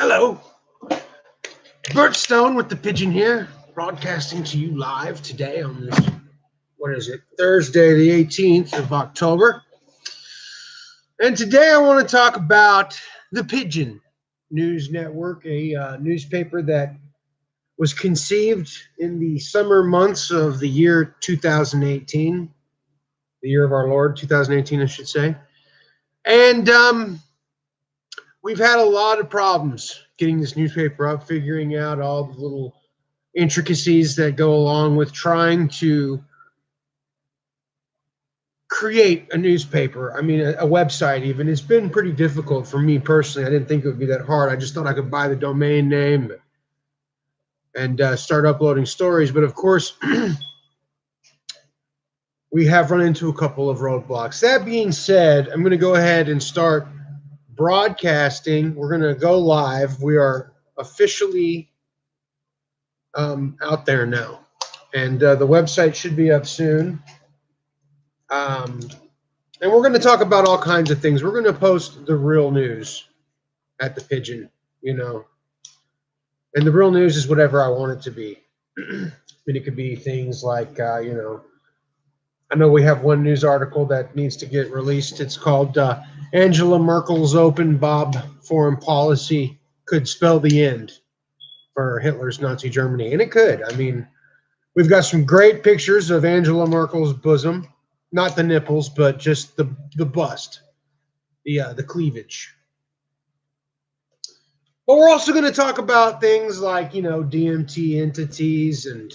Hello, Bert Stone with the Pigeon here, broadcasting to you live today on this, Thursday the 18th of October. And today I want to talk about the Pigden News Network, a newspaper that was conceived in the summer months of the year 2018, the year of our Lord, 2018, I should say. And we've had a lot of problems getting this newspaper up, figuring out all the little intricacies that go along with trying to create a newspaper. I mean, a website even. It's been pretty difficult for me personally. I didn't think it would be that hard. I just thought I could buy the domain name and start uploading stories. But of course, we have run into a couple of roadblocks. That being said, I'm going to go ahead and start broadcasting. We're going to go live. We are officially out there now, and the website should be up soon. And we're going to talk about all kinds of things. We're going to post the real news at the Pigeon, and the real news is whatever I want it to be. And it could be things like, I know we have one news article that needs to get released. It's called Angela Merkel's Open Bob Foreign Policy Could Spell the End for Hitler's Nazi Germany. And it could. I mean, we've got some great pictures of Angela Merkel's bosom. Not the nipples, but just the bust, the cleavage. But we're also going to talk about things like, DMT entities and,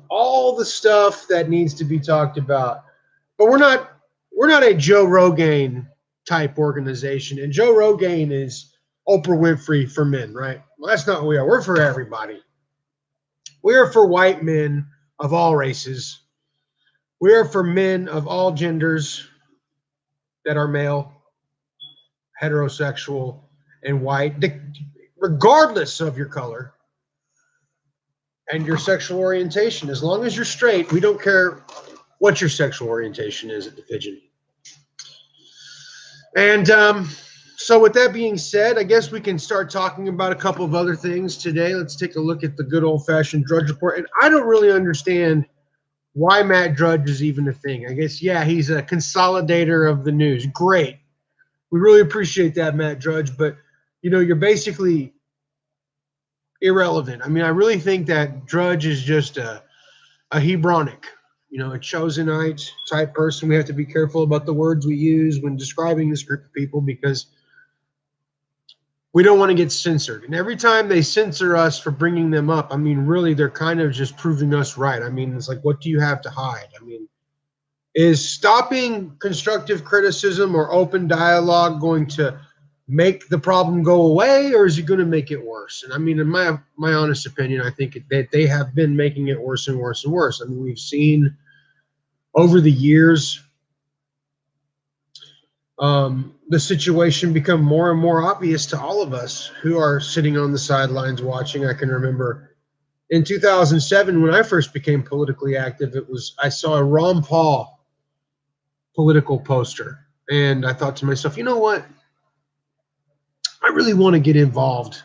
all the stuff that needs to be talked about. But we're not a Joe Rogan type organization. And Joe Rogan is Oprah Winfrey for men, right? Well, that's not what we are. We're for everybody. We are for white men of all races. We are for men of all genders that are male, heterosexual, and white, regardless of your color and your sexual orientation. As long as you're straight, we don't care what your sexual orientation is at the Pigeon. And so with that being said, I guess we can start talking about a couple of other things today. Let's take a look at the good old-fashioned Drudge Report. And I don't really understand why Matt Drudge is even a thing. I guess, yeah, he's a consolidator of the news. Great. We really appreciate that, Matt Drudge. But, you're basically irrelevant. I mean, I really think that Drudge is just a Hebronic, a Chosenite type person. We have to be careful about the words we use when describing this group of people because we don't want to get censored. And every time they censor us for bringing them up, I mean, really, they're kind of just proving us right. I mean, it's like, what do you have to hide? I mean, is stopping constructive criticism or open dialogue going to make the problem go away, or is it going to make it worse? And I mean, in my honest opinion, I think that they have been making it worse and worse and worse. I mean, we've seen over the years the situation become more and more obvious to all of us who are sitting on the sidelines watching. I can remember in 2007 when I first became politically active, I saw a Ron Paul political poster, and I thought to myself, you know what? I really want to get involved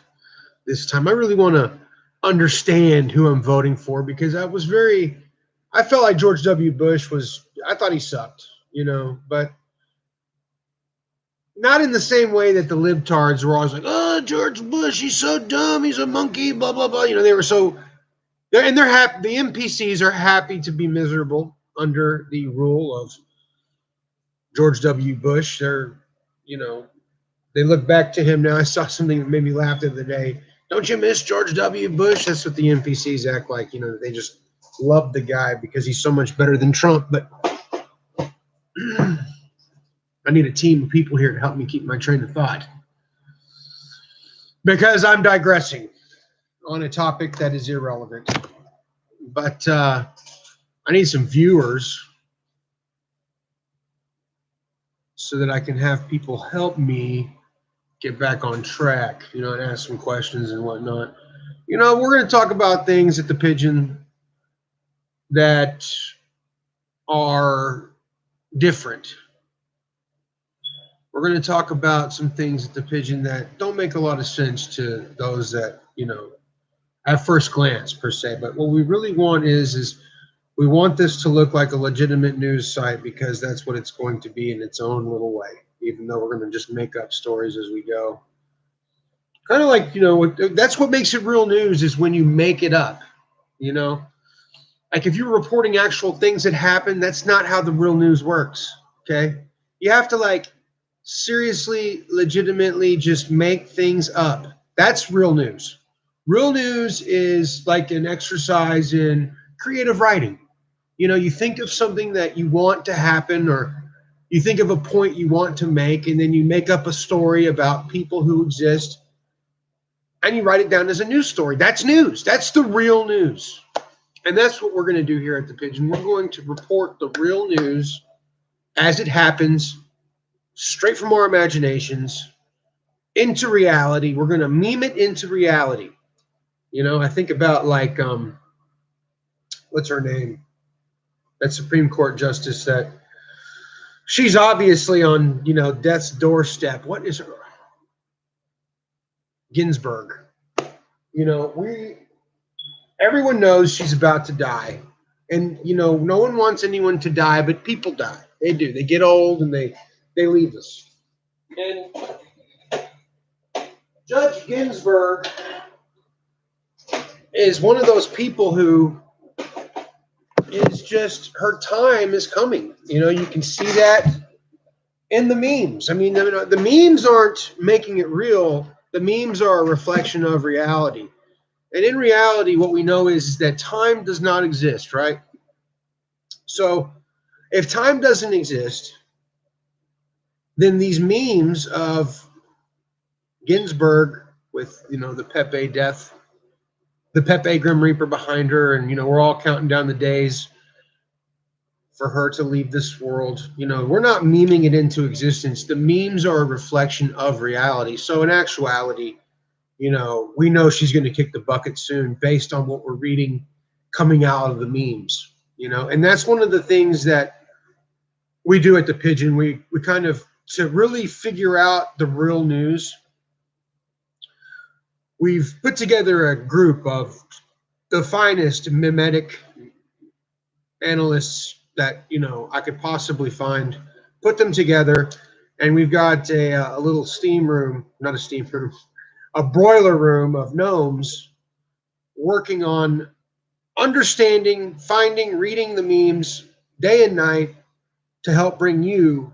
this time. I really want to understand who I'm voting for because I felt like George W. Bush I thought he sucked, but not in the same way that the libtards were always like, oh, George Bush, he's so dumb, he's a monkey, blah, blah, blah. They were they're happy. The NPCs are happy to be miserable under the rule of George W. Bush. They look back to him now. I saw something that made me laugh the other day. Don't you miss George W. Bush? That's what the NPCs act like. They just love the guy because he's so much better than Trump. But I need a team of people here to help me keep my train of thought because I'm digressing on a topic that is irrelevant. But I need some viewers so that I can have people help me get back on track, and ask some questions and whatnot. We're going to talk about things at the Pigeon that are different. We're going to talk about some things at the Pigeon that don't make a lot of sense to those that, at first glance per se. But what we really want is we want this to look like a legitimate news site because that's what it's going to be in its own little way, even though we're going to just make up stories as we go. Kind of like, that's what makes it real news is when you make it up, you know? Like if you're reporting actual things that happen, that's not how the real news works, okay? You have to like seriously, legitimately just make things up. That's real news. Real news is like an exercise in creative writing. You think of something that you want to happen or you think of a point you want to make and then you make up a story about people who exist and you write it down as a news story. That's news. That's the real news. And that's what we're going to do here at the Pigeon. We're going to report the real news as it happens, straight from our imaginations, into reality. We're going to meme it into reality. I think about like, what's her name? That Supreme Court justice that she's obviously on, death's doorstep. What is her? Ginsburg. Everyone knows she's about to die. And, no one wants anyone to die, but people die. They do. They get old and they leave us. And Judge Ginsburg is one of those people who is just, her time is coming. You can see that in the memes. I mean, the memes aren't making it real. The memes are a reflection of reality. And in reality, what we know is that time does not exist, right? So if time doesn't exist, then these memes of Ginsburg with, the Pepe death, the Pepe Grim Reaper behind her, and, we're all counting down the days for her to leave this world. We're not memeing it into existence. The memes are a reflection of reality. So in actuality, we know she's going to kick the bucket soon based on what we're reading coming out of the memes, and that's one of the things that we do at the Pigeon. We kind of, to really figure out the real news, we've put together a group of the finest mimetic analysts that, I could possibly find, put them together. And we've got a little steam room, not a steam room, a broiler room of gnomes working on understanding, finding, reading the memes day and night to help bring you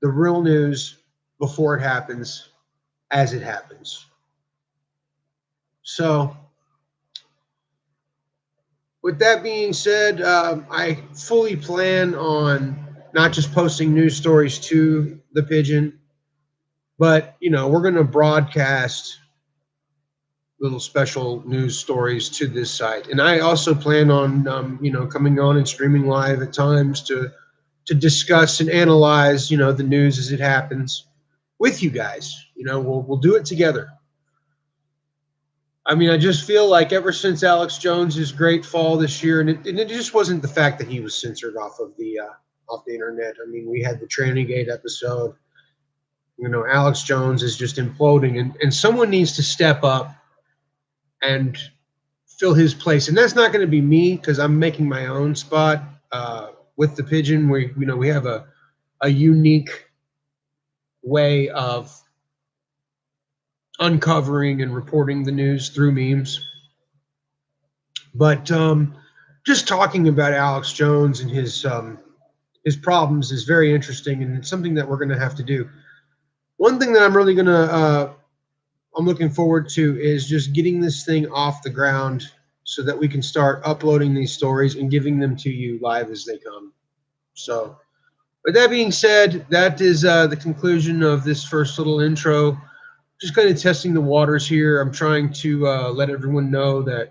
the real news before it happens, as it happens. So, with that being said, I fully plan on not just posting news stories to the Pigeon, but we're going to broadcast little special news stories to this site. And I also plan on, coming on and streaming live at times to discuss and analyze, the news as it happens with you guys. We'll do it together. I mean, I just feel like ever since Alex Jones's great fall this year, and it just wasn't the fact that he was censored off the internet. I mean, we had the Tranigate episode. Alex Jones is just imploding, and someone needs to step up and fill his place. And that's not going to be me because I'm making my own spot with the Pigeon. We have a unique way of uncovering and reporting the news through memes. But just talking about Alex Jones and his problems is very interesting, and it's something that we're going to have to do. One thing that I'm really going to I'm looking forward to is just getting this thing off the ground so that we can start uploading these stories and giving them to you live as they come. So, with that being said, that is the conclusion of this first little intro. Just kind of testing the waters here. I'm trying to let everyone know that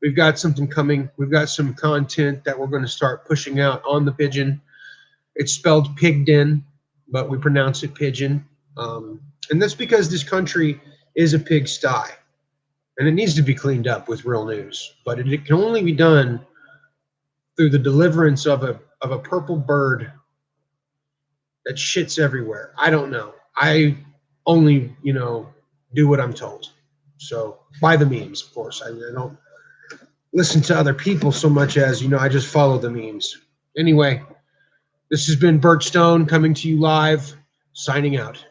we've got something coming. We've got some content that we're going to start pushing out on the Pigeon. It's spelled Pigden, but we pronounce it Pigeon. And that's because this country is a pigsty, and it needs to be cleaned up with real news. But it can only be done through the deliverance of a purple bird that shit's everywhere. I don't know. I only, do what I'm told. So by the memes, of course. I don't listen to other people so much as, I just follow the memes. Anyway, this has been Bert Stone coming to you live, signing out.